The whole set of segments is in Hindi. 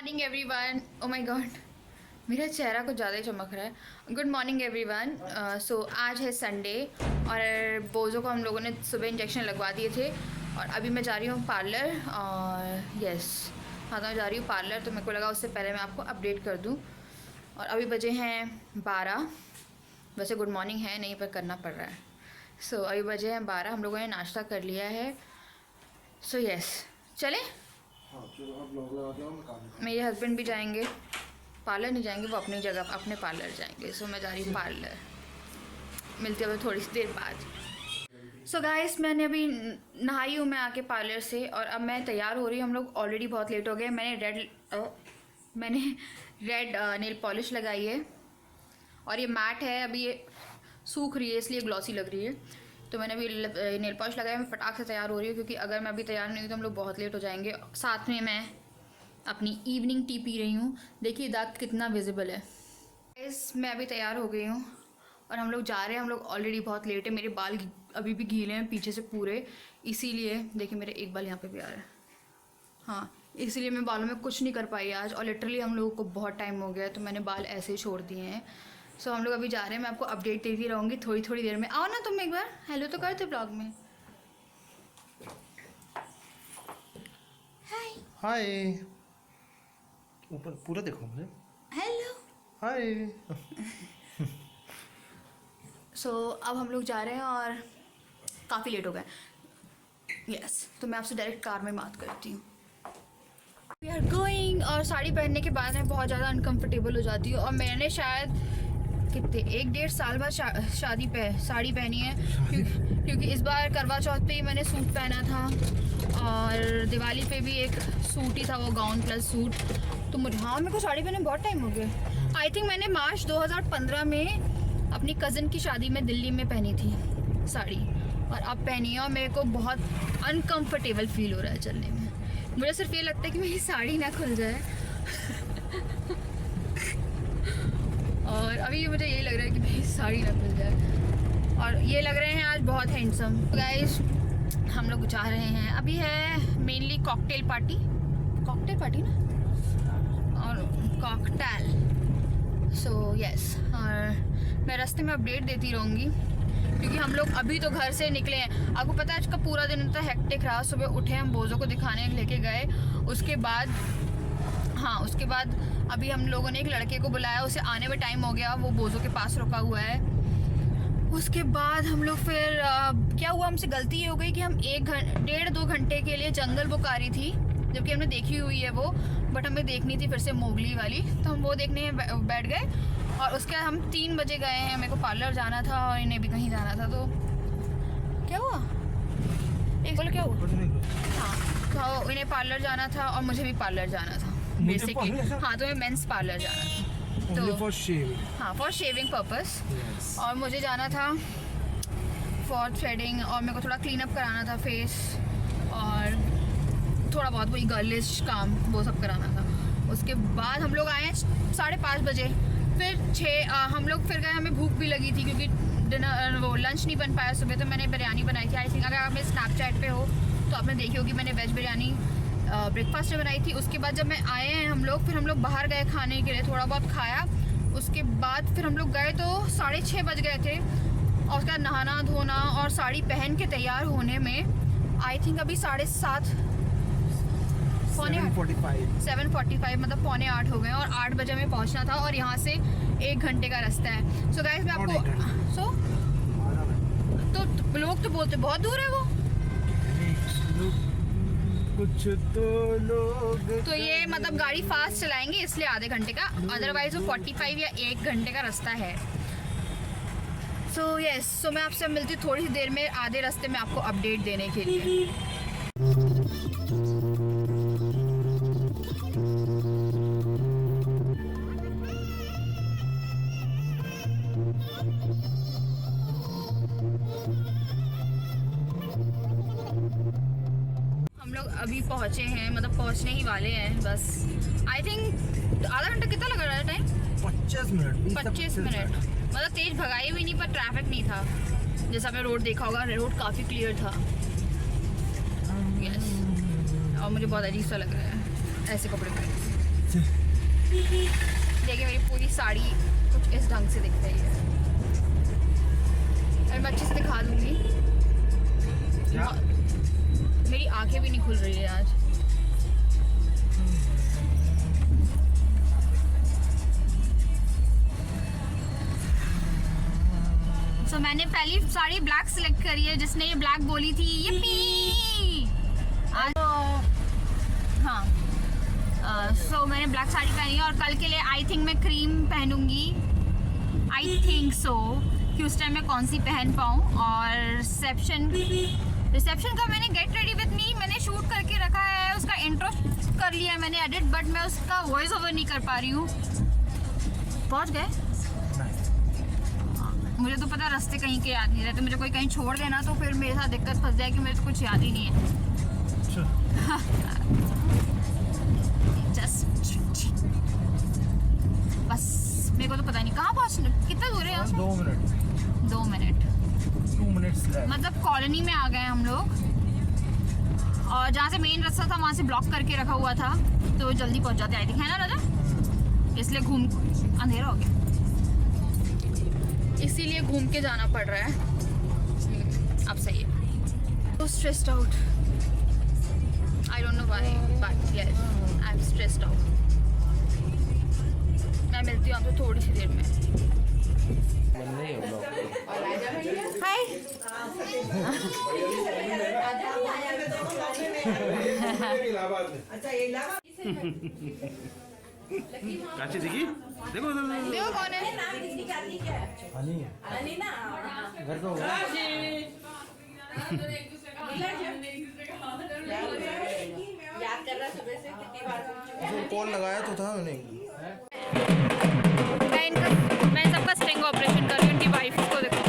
Morning everyone. Oh my God, मेरा चेहरा कुछ ज़्यादा ही चमक रहा है। Good morning everyone. सो आज है संडे और बोझों को हम लोगों ने सुबह इंजेक्शन लगवा दिए थे और अभी मैं जा रही हूँ पार्लर। और यस हाँ, तो मैं जा रही हूँ पार्लर, तो मेरे को लगा उससे पहले मैं आपको अपडेट कर दूँ। और अभी बजे हैं 12। वैसे गुड मॉर्निंग है नहीं, पर करना पड़ रहा है। सो अभी बजे हैं 12, हम लोगों ने नाश्ता कर लिया है। सो यस चलें। मेरे हस्बैंड भी जाएंगे पार्लर, नहीं जाएंगे वो अपनी जगह अपने पार्लर जाएंगे। सो मैं जा रही हूँ पार्लर, मिलती हूँ थोड़ी सी देर बाद। सो गाइस, मैंने अभी नहाई हूँ मैं आके पार्लर से और अब मैं तैयार हो रही हूँ। हम लोग ऑलरेडी बहुत लेट हो गए। मैंने रेड नेल पॉलिश लगाई है और ये मैट है, अभी ये सूख रही है इसलिए ग्लॉसी लग रही है। तो मैंने अभी नेल पॉलिश लगाया, मैं फटाक से तैयार हो रही हूँ क्योंकि अगर मैं अभी तैयार नहीं हुई तो हम लोग बहुत लेट हो जाएंगे। साथ में मैं अपनी इवनिंग टी पी रही हूँ। देखिए दाग कितना विजिबल है। मैं अभी तैयार हो गई हूँ और हम लोग जा रहे हैं। हम लोग ऑलरेडी बहुत लेट है। मेरे बाल अभी भी गीले हैं पीछे से पूरे, इसीलिए देखिए मेरे एक बाल यहाँ पे भी आ रहा है। हाँ, इसीलिए मैं बालों में कुछ नहीं कर पाई आज। और लिटरली हम लोगों को बहुत टाइम हो गया है तो मैंने बाल ऐसे ही छोड़ दिए हैं। सो हम लोग अभी जा रहे हैं। मैं आपको अपडेट देती रहूँगी थोड़ी देर में। आओ ना तुम एक बार हेलो तो करते ब्लॉग में। हाय हाय, ऊपर पूरा देखो मुझे। Hello hi. सो अब हम लोग जा रहे हैं और काफ़ी लेट हो गए। यस, तो मैं आपसे डायरेक्ट कार में बात करती हूँ। We are going. और साड़ी पहनने के बाद मैं बहुत ज़्यादा अनकंफर्टेबल हो जाती हूँ। और मैंने शायद कितने 1-1.5 साल बाद साड़ी पहनी है क्योंकि इस बार करवा चौथ पे ही मैंने सूट पहना था और दिवाली पे भी एक सूट ही था, वो गाउन प्लस सूट। तो मुझे मेरे को साड़ी पहने बहुत टाइम हो गया। आई थिंक मैंने मार्च 2015 में अपनी कज़न की शादी में दिल्ली में पहनी थी साड़ी और अब पहनी है और मेरे को बहुत अनकंफर्टेबल फील हो रहा है चलने में। मुझे सिर्फ ये लगता है कि मेरी साड़ी ना खुल जाए और अभी मुझे यही लग रहा है कि मेरी साड़ी ना खुल जाए। और ये लग रहे हैं आज बहुत हैंडसम। गाइस, हम लोग जा रहे हैं। अभी है मेनली कॉकटेल पार्टी ना, और कॉकटेल। सो यस, और मैं रास्ते में अपडेट देती रहूँगी क्योंकि हम लोग अभी तो घर से निकले हैं। आपको पता है आज का पूरा दिन इतना हेक्टिक रहा। सुबह उठे, हम बोझों को दिखाने लेके गए। उसके बाद अभी हम लोगों ने एक लड़के को बुलाया, उसे आने में टाइम हो गया, वो बोझों के पास रुका हुआ है। उसके बाद हम लोग फिर क्या हुआ, हमसे गलती ये हो गई कि हम 1-1.5-2 घंटे के लिए जंगल बुक आ रही थी, जबकि हमने देखी हुई है वो, बट हमें देखनी थी फिर से मोगली वाली, तो हम वो देखने बैठ गए। और उसके बाद हम 3 बजे गए हैं। मेरे को पार्लर जाना था और इन्हें भी कहीं जाना था। तो क्या हुआ, एक बोलो क्या हुआ? हाँ, तो इन्हें पार्लर जाना था और मुझे भी पार्लर जाना था बेसिकली। हाँ, तो मैं मेंस पार्लर जाना था, तो फॉर शेविंग। हाँ, फॉर शेविंग पर्पस। और मुझे जाना था फॉर थ्रेडिंग और मेरे को थोड़ा क्लीन अप कराना था फेस और थोड़ा बहुत वही गर्लिश काम वो सब कराना था। उसके बाद हम लोग आए 5:30 बजे। फिर हम लोग फिर गए, हमें भूख भी लगी थी क्योंकि डिनर वो लंच नहीं बन पाया सुबह। तो मैंने बिरयानी बनाई थी। आई थिंक अगर आप मेरे स्नैपचैट पे हो तो आपने देखी होगी, मैंने वेज बिरयानी ब्रेकफास्ट में बनाई थी। उसके बाद जब मैं आए हैं हम लोग बाहर गए खाने के लिए, थोड़ा बहुत खाया। उसके बाद फिर हम लोग गए तो 6:30 बज गए थे। और उसके बाद नहाना धोना और साड़ी पहन के तैयार होने में आई थिंक अभी 7:30 7:45 मतलब 7:45 हो गए और 8 बजे हमें पहुंचना था और यहाँ से 1 घंटे का रास्ता है। सो गाइस, मैं आपको तो लोग तो बोलते बहुत दूर है वो, कुछ तो लोग तो ये मतलब गाड़ी फास्ट चलाएंगे इसलिए आधे घंटे का, अदरवाइज वो 45 या 1 घंटे का रास्ता है। सो यस, सो मैं आपसे मिलती हूँ थोड़ी सी देर में आधे रास्ते में आपको अपडेट देने के लिए। अभी पहुँचे हैं, मतलब पहुँचने ही वाले हैं बस। आई थिंक आधा घंटा कितना लग रहा है टाइम? 25 मिनट। 25 मिनट, मतलब तेज भगाई भी नहीं पर ट्रैफिक नहीं था। जैसा आपने रोड देखा होगा, रोड काफ़ी क्लियर था। यस, और मुझे बहुत अजीब सा लग रहा है ऐसे कपड़े में। देखिए मेरी पूरी साड़ी कुछ इस ढंग से दिख रही है और मैं अच्छे से दिखा दूंगी। मेरी आंखें भी नहीं खुल रही है आज। तो मैंने पहली साड़ी ब्लैक सिलेक्ट करी है, जिसने ये ब्लैक बोली थी ये आज। हाँ सो मैंने ब्लैक साड़ी पहनी है और कल के लिए आई थिंक मैं क्रीम पहनूंगी। आई थिंक सो कि उस टाइम मैं कौन सी पहन पाऊँ। और रिसेप्शन का मैंने गेट रेडी विद मी मैंने शूट करके रखा है, उसका इंट्रो कर लिया है मैंने एडिट, बट मैं उसका वॉइस ओवर नहीं कर पा रही हूँ। पहुँच गए? मुझे तो पता रास्ते कहीं के याद नहीं रहते, मुझे कोई कहीं छोड़ देना तो फिर मेरे साथ दिक्कत फंस जाएगी, मुझे तो कुछ याद ही नहीं है। बस मेरे को तो पता नहीं कहाँ पहुँचना, कितना दूर है? 2 मिनट मतलब कॉलोनी में आ गए हम लोग, और जहाँ से मेन रास्ता था वहाँ से ब्लॉक करके रखा हुआ था तो जल्दी पहुँच जाते आई थिंक, है ना राजा? इसलिए अंधेरा हो गया, इसीलिए घूम के जाना पड़ रहा है। अब सही है। तो stressed out, I don't know why but yes I am stressed out. मैं मिलती हूँ आपसे थोड़ी सी देर में। हाय काची देखी देखो देखो कौन है? घर तो कॉल लगाया तो था मैंने। मैं सबका स्टिंग ऑपरेशन कर रही हूँ, उनकी वाइफ को देखो।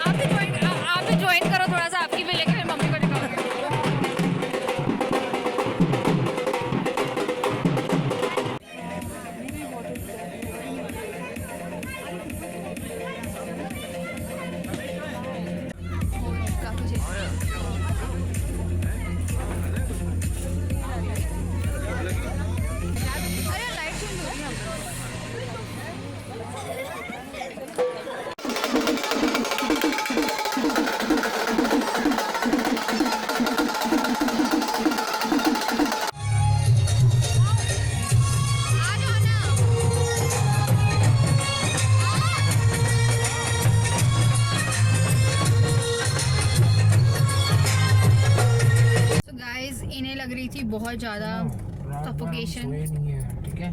आप भी ज्वाइन करो थोड़ा सा, आपकी भी लेके फिर मम्मी को दिखाओगे। काफी अरे लाइट चेंज हो रही है। इन्हें लग रही थी बहुत ज़्यादा सफोकेशन। ठीक है।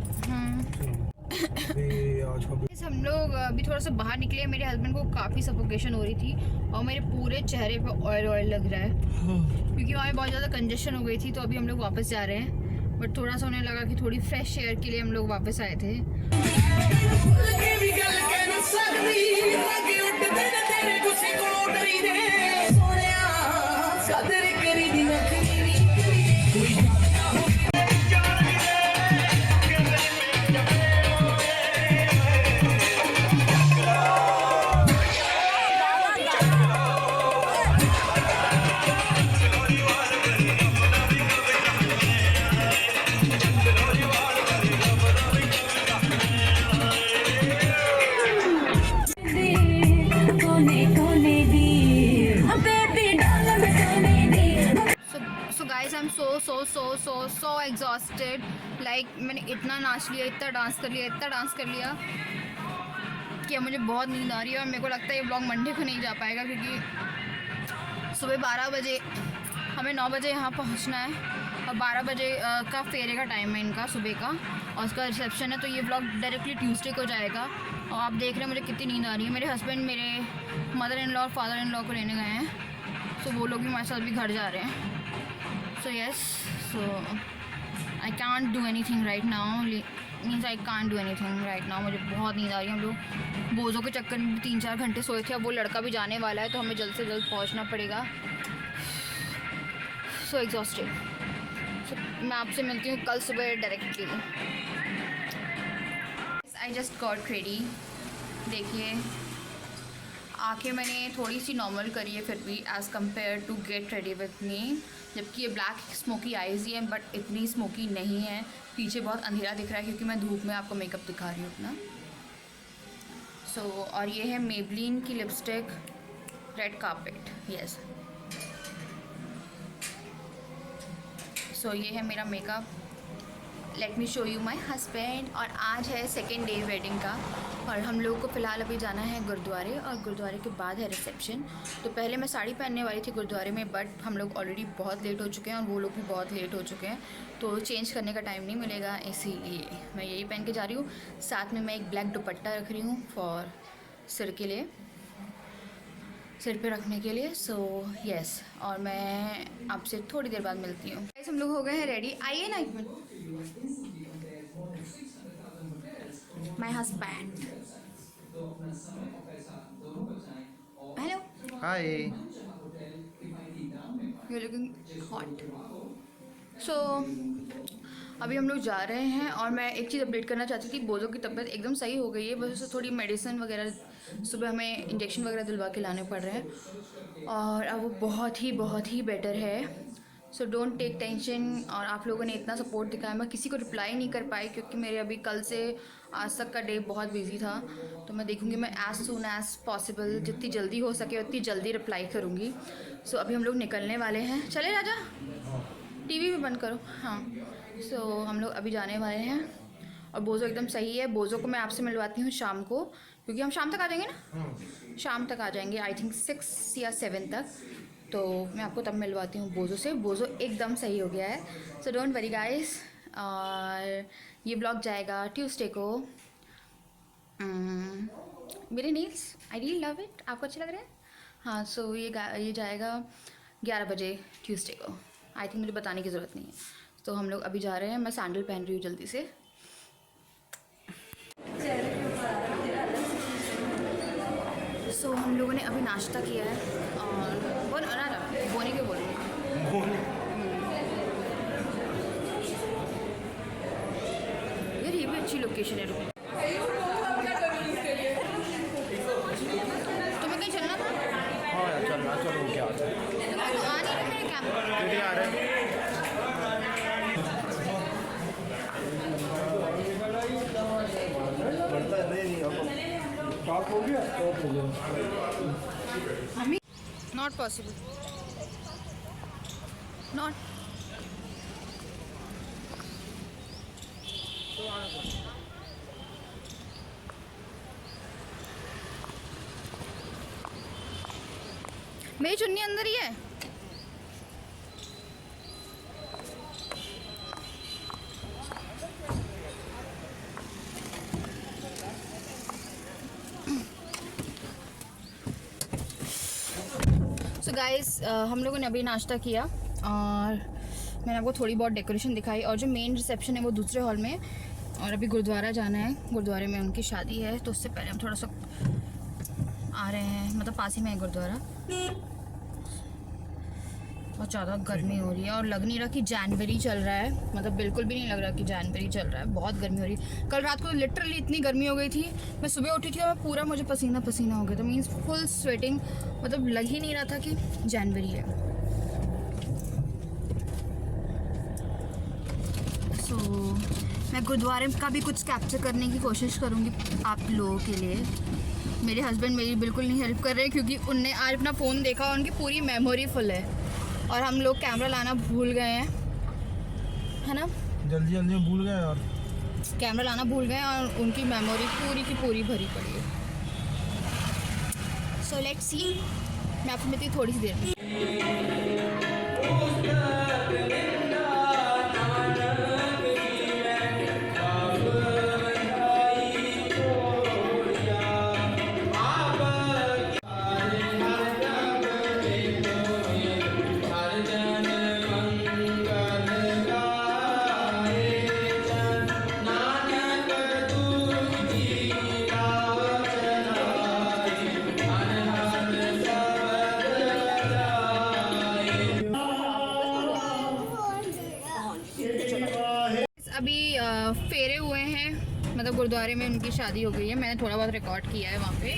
हम लोग अभी थोड़ा सा बाहर निकले, मेरे हस्बैंड को काफ़ी सफोकेशन हो रही थी और मेरे पूरे चेहरे पे ऑयल ऑयल लग रहा है क्योंकि वहाँ बहुत ज़्यादा कंजेशन हो गई थी। तो अभी हम लोग वापस जा रहे हैं, बट थोड़ा सा उन्हें लगा कि थोड़ी फ्रेश एयर के लिए हम लोग वापस आए थे। so exhausted, like मैंने इतना नाच लिया, इतना डांस कर लिया कि अब मुझे बहुत नींद आ रही है। और मेरे को लगता है ये ब्लॉग मंडे को नहीं जा पाएगा क्योंकि सुबह 12 बजे हमें 9 बजे यहाँ पहुँचना है और 12 बजे का फेरे का टाइम है इनका सुबह का, और उसका रिसेप्शन है। तो ये ब्लॉग डायरेक्टली ट्यूसडे को जाएगा। और आप देख रहे हैं मुझे कितनी नींद आ रही है। मेरे हस्बैंड मेरे मदर इन लॉ और फादर इन लॉ को लेने गए हैं, तो वो लोग भी हमारे साथ भी घर जा रहे हैं। So yes, so I can't do any thing right now, means I can't do any thing right now. मुझे बहुत नींद आ रही है। हम लोग बोझों के चक्कर में 3-4 घंटे सोए थे। अब वो लड़का भी जाने वाला है तो हमें जल्द से जल्द पहुंचना पड़ेगा। So exhausted. मैं आपसे मिलती हूँ कल सुबह directly. I just got ready. देखिए आंखें मैंने थोड़ी सी नॉर्मल करी है फिर भी as compare to get ready with me, जबकि ये ब्लैक स्मोकी आईज ही है बट इतनी स्मोकी नहीं है। पीछे बहुत अंधेरा दिख रहा है क्योंकि मैं धूप में आपको मेकअप दिखा रही हूँ अपना। सो और ये है मेबलिन की लिपस्टिक रेड कार्पेट, यस। सो ये है मेरा makeup. Let me show you my husband. और आज है सेकेंड डे वेडिंग का और हम लोगों को फ़िलहाल अभी जाना है गुरुद्वारे और गुरुद्वारे के बाद है रिसेप्शन। तो पहले मैं साड़ी पहनने वाली थी गुरुद्वारे में बट हम लोग ऑलरेडी बहुत लेट हो चुके हैं और वो लोग भी बहुत लेट हो चुके हैं, तो चेंज करने का टाइम नहीं मिलेगा, इसीलिए मैं यही पहन के जा रही हूँ। साथ में मैं एक ब्लैक दुपट्टा रख रही हूँ फॉर सिर के लिए, सिर पे रखने के लिए। सो यस, और मैं आपसे थोड़ी देर बाद मिलती हूँ। गाइस हम लोग हो गए हैं रेडी, आइए ना एक minute. My husband, hello, hi. You looking hot. So अभी हम लोग जा रहे हैं और मैं एक चीज़ अपडेट करना चाहती थी। बोलो की तबीयत एकदम सही हो गई है, बस उसे थोड़ी मेडिसिन वगैरह सुबह हमें इंजेक्शन वगैरह दिलवा के लाने पड़ रहे हैं और अब वो बहुत ही बेटर है। So don't take tension. और आप लोगों ने इतना सपोर्ट दिखाया, मैं किसी को रिप्लाई नहीं कर पाई क्योंकि मेरे अभी कल से आज तक का डे बहुत बिजी था। तो मैं देखूँगी मैं एज़ सून एज़ पॉसिबल जितनी जल्दी हो सके उतनी जल्दी रिप्लाई करूँगी। सो अभी हम लोग निकलने वाले हैं। चले राजा, टीवी भी बंद करो। हाँ, सो हम लोग अभी जाने वाले हैं और बोझो एकदम सही है। बोझो को मैं आपसे मिलवाती हूँ शाम को, क्योंकि हम शाम तक आ जाएंगे ना, शाम तक आ जाएंगे, आई थिंक 6 या 7 तक। तो मैं आपको तब मिलवाती हूँ बोझो से। बोझो एकदम सही हो गया है, सो डोंट वरी गाइस। और ये ब्लॉग जाएगा ट्यूसडे को। मेरे Niels I really love it, आपको अच्छे लग रहे हैं? हाँ, सो ये जाएगा 11 बजे ट्यूसडे को। आई थिंक मुझे बताने की ज़रूरत नहीं है। तो हम लोग अभी जा रहे हैं, मैं सैंडल पहन रही हूँ जल्दी से। सो हम लोगों ने अभी नाश्ता किया है और बोने के बोल यार, ये भी अच्छी लोकेशन है। तुम्हें कहीं चलना था? हाँ यार, चलना चलो, क्या आता है। तो आ नहीं रहे मेरे कैमरे आ रहे हैं। टॉप हो गया, टॉप हो गया। Mummy, not possible, not. मेरी चुन्नी अंदर ही है। सो गाइस हम लोगों ने अभी नाश्ता किया और मैंने आपको थोड़ी बहुत डेकोरेशन दिखाई और जो मेन रिसेप्शन है वो दूसरे हॉल में है। और अभी गुरुद्वारा जाना है, गुरुद्वारे में उनकी शादी है, तो उससे पहले हम थोड़ा सा आ रहे हैं, मतलब पास ही में है गुरुद्वारा। बहुत ज़्यादा गर्मी हो रही है और लग नहीं रहा कि जनवरी चल रहा है, मतलब बिल्कुल भी नहीं लग रहा कि जनवरी चल रहा है। बहुत गर्मी हो रही है। कल रात को लिटरली इतनी गर्मी हो गई थी, मैं सुबह उठी थी और पूरा मुझे पसीना पसीना हो गया था, मीन्स फुल स्वेटिंग, मतलब लग ही नहीं रहा था कि जनवरी है। सो मैं गुरुद्वारे का भी कुछ कैप्चर करने की कोशिश करूँगी आप लोगों के लिए। मेरे हस्बैंड मेरी बिल्कुल नहीं हेल्प कर रहे क्योंकि उनने आज अपना फ़ोन देखा और उनकी पूरी मेमोरी फुल है और हम लोग कैमरा लाना भूल गए हैं, है ना? जल्दी जल्दी में भूल गए और कैमरा लाना भूल गए और उनकी मेमोरी पूरी की पूरी भरी पड़ी है। सो लेट्स सी, मैं आपको मिलती हूँ थोड़ी सी देर में। अभी फेरे हुए हैं, मतलब गुरुद्वारे में उनकी शादी हो गई है। मैंने थोड़ा बहुत रिकॉर्ड किया है वहाँ पे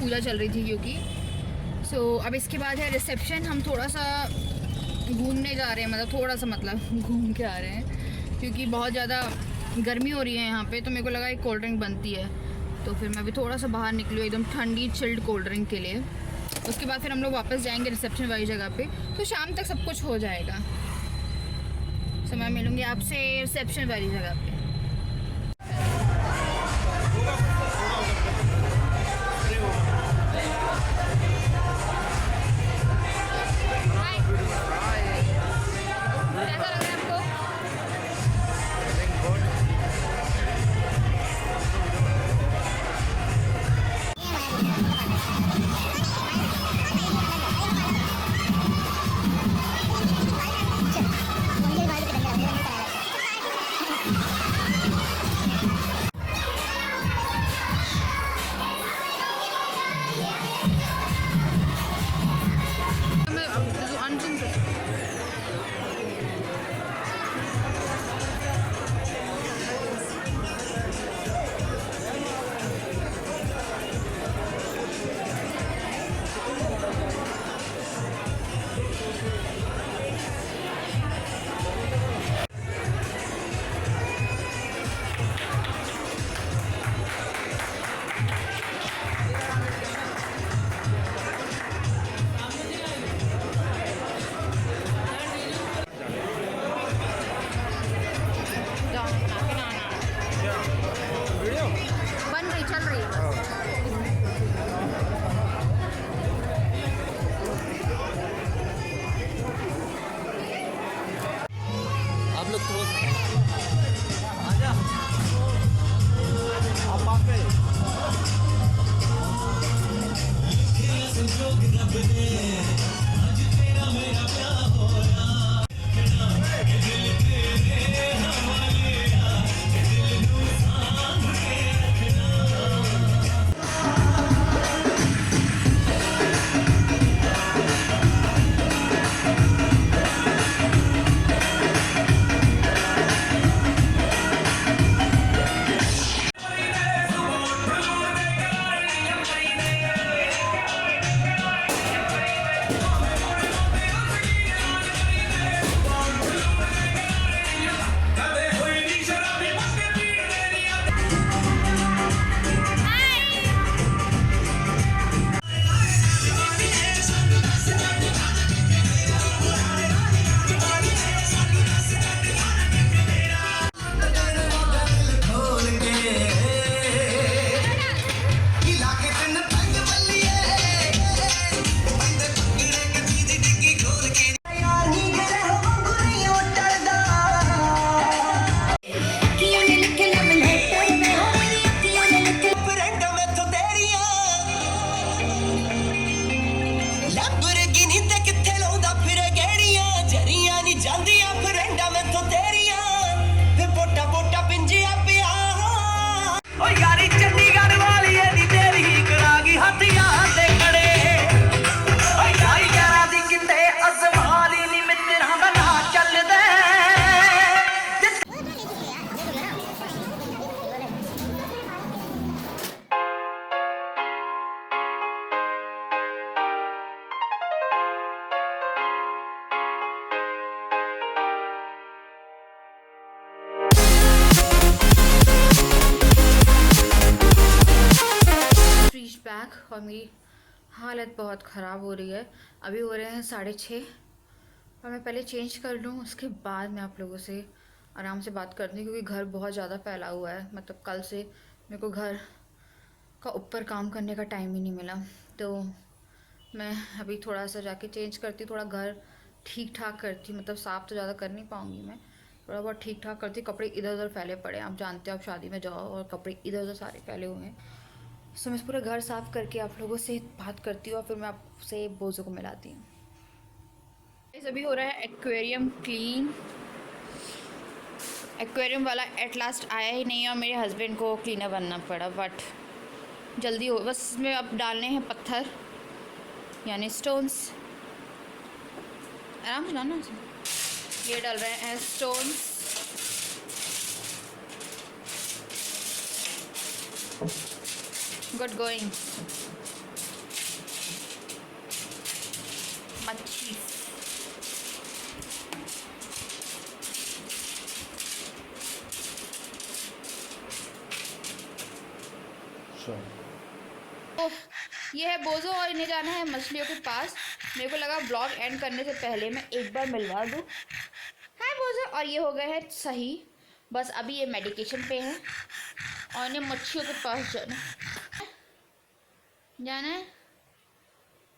पूजा चल रही थी क्योंकि अब इसके बाद है रिसेप्शन। हम थोड़ा सा घूमने जा रहे हैं, मतलब थोड़ा सा मतलब घूम के आ रहे हैं क्योंकि बहुत ज़्यादा गर्मी हो रही है यहाँ पे। तो मेरे को लगा एक कोल्ड ड्रिंक बनती है, तो फिर मैं अभी थोड़ा सा बाहर निकली हूँ एकदम ठंडी चिल्ड कोल्ड ड्रिंक के लिए। उसके बाद फिर हम लोग वापस जाएंगे रिसेप्शन वाली जगह पे, तो शाम तक सब कुछ हो जाएगा। तो मैं मिलूँगी आपसे रिसेप्शन वाली जगह पे। कैसा लग रहा है आपको? बन रही, चल रही है। आप लोग क्लोज आजा, आप पास में बैक और मेरी हालत बहुत ख़राब हो रही है। अभी हो रहे हैं 6:30 और मैं पहले चेंज कर लूँ, उसके बाद मैं आप लोगों से आराम से बात करती हूँ क्योंकि घर बहुत ज़्यादा फैला हुआ है। मतलब कल से मेरे को घर का ऊपर काम करने का टाइम ही नहीं मिला, तो मैं अभी थोड़ा सा जाके चेंज करती, थोड़ा घर ठीक ठाक करती। मतलब साफ़ तो ज़्यादा कर नहीं पाऊँगी मैं, थोड़ा बहुत ठीक ठाक करती। कपड़े इधर उधर फैले पड़े, आप जानते हो, आप शादी में जाओ और कपड़े इधर उधर सारे फैले हुए हैं। सो मैं पूरा घर साफ़ करके आप लोगों से बात करती हूँ और फिर मैं आपसे बोझों को मिलाती हूँ। अभी हो रहा है एक्वेरियम क्लीन। एक्वेरियम वाला एट लास्ट आया ही नहीं और मेरे हस्बैंड को क्लीनर बनना पड़ा, बट जल्दी हो। बस इसमें अब डालने हैं पत्थर यानी स्टोन्स। आराम से डालना, ये डाल रहे हैं स्टोन्स। Good going. मच्छी। तो ये है बोझो और इन्हें जाना है मछलियों के पास। मेरे को लगा ब्लॉग एंड करने से पहले मैं एक बार मिलवा दूँ। हाय बोझो, और ये हो गए हैं सही। बस अभी ये मेडिकेशन पे है और इन्हें मच्छियों के पास जाना है।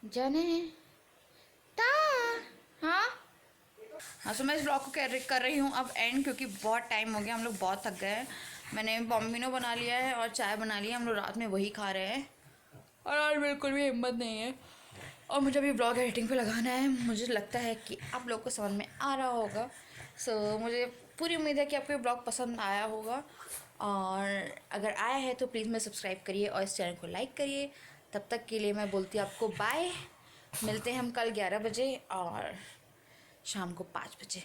जाना है ता। हाँ हाँ, तो मैं इस ब्लॉग को कर रही हूँ अब एंड, क्योंकि बहुत टाइम हो गया, हम लोग बहुत थक गए हैं। मैंने बॉम्बिनो बना लिया है और चाय बना ली है, हम लोग रात में वही खा रहे हैं और आज बिल्कुल भी हिम्मत नहीं है। और मुझे अभी ब्लॉग एडिटिंग पे लगाना है। मुझे लगता है कि आप लोग को समझ में आ रहा होगा। सो मुझे पूरी उम्मीद है कि आपको ये ब्लॉग पसंद आया होगा, और अगर आया है तो प्लीज़ मैं सब्सक्राइब करिए और इस चैनल को लाइक करिए। तब तक के लिए मैं बोलती हूँ आपको बाय। मिलते हैं हम कल 11 बजे और शाम को 5 बजे।